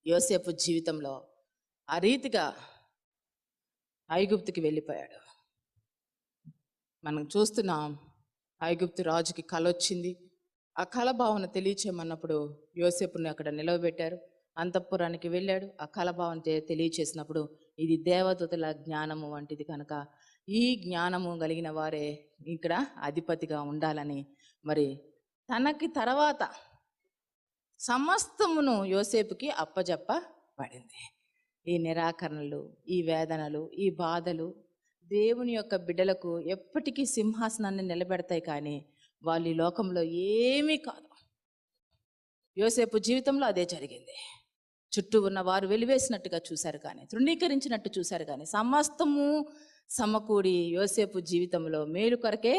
యోసేపు జీవితంలో ఆ రీతిగా ఐగుప్తుకి వెళ్ళిపోయాడు. మనం చూస్తున్నాం, ఐగుప్తు రాజుకి కల వచ్చింది. ఆ కల భావన తెలియచేయమన్నప్పుడు యోసేపుని అక్కడ నిలవబెట్టారు. అంతఃపురానికి వెళ్ళాడు. ఆ కల భావన తెలియచేసినప్పుడు ఇది దేవదూతల జ్ఞానము వంటిది కనుక ఈ జ్ఞానము కలిగిన వారే ఇక్కడ అధిపతిగా ఉండాలని మరి తనకి తర్వాత సమస్తమును యోసేపుకి అప్పజెప్పబడింది. ఈ నిరాకరణలు, ఈ వేదనలు, ఈ బాధలు దేవుని యొక్క బిడ్డలకు ఎప్పటికీ సింహాసనాన్ని నిలబెడతాయి, కానీ వాళ్ళు ఈ లోకంలో ఏమీ కాదు. యోసేపు జీవితంలో అదే జరిగింది. చుట్టూ ఉన్న వారు వెలివేసినట్టుగా చూశారు, కానీ తృణీకరించినట్టు చూశారు, కానీ సమస్తము సమకూడి యోసేపు జీవితంలో మేలు కొరకే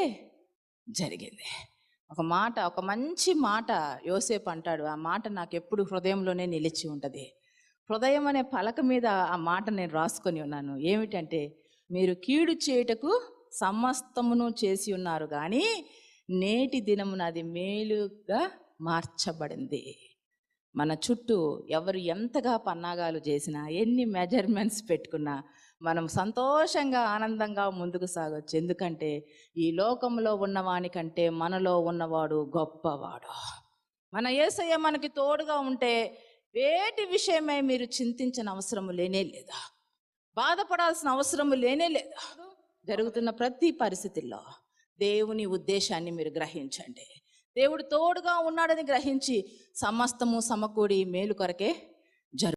జరిగింది. ఒక మంచి మాట యోసేపు అంటాడు. ఆ మాట నాకు ఎప్పుడు హృదయంలోనే నిలిచి ఉంటుంది. హృదయం అనే పలక మీద ఆ మాట నేను రాసుకొని ఉన్నాను. ఏమిటంటే, మీరు కీడు చేయుటకు సమస్తమును చేసి ఉన్నారు, కానీ నేటి దినమున అది మేలుగా మార్చబడింది. మన చుట్టూ ఎవరు ఎంతగా పన్నాగాలు చేసినా, ఎన్ని మెజర్మెంట్స్ పెట్టుకున్నా మనం సంతోషంగా ఆనందంగా ముందుకు సాగొచ్చు. ఎందుకంటే ఈ లోకంలో ఉన్నవాని కంటే మనలో ఉన్నవాడు గొప్పవాడు. మన యేసయ్య మనకి తోడుగా ఉంటే వేటి విషయమై మీరు చింతించిన అవసరము లేనే లేదా, బాధపడాల్సిన అవసరము లేనే లేదా. జరుగుతున్న ప్రతి పరిస్థితుల్లో దేవుని ఉద్దేశాన్ని మీరు గ్రహించండి. దేవుడు తోడుగా ఉన్నాడని గ్రహించి సమస్తము సమకూడి మేలు కొరకే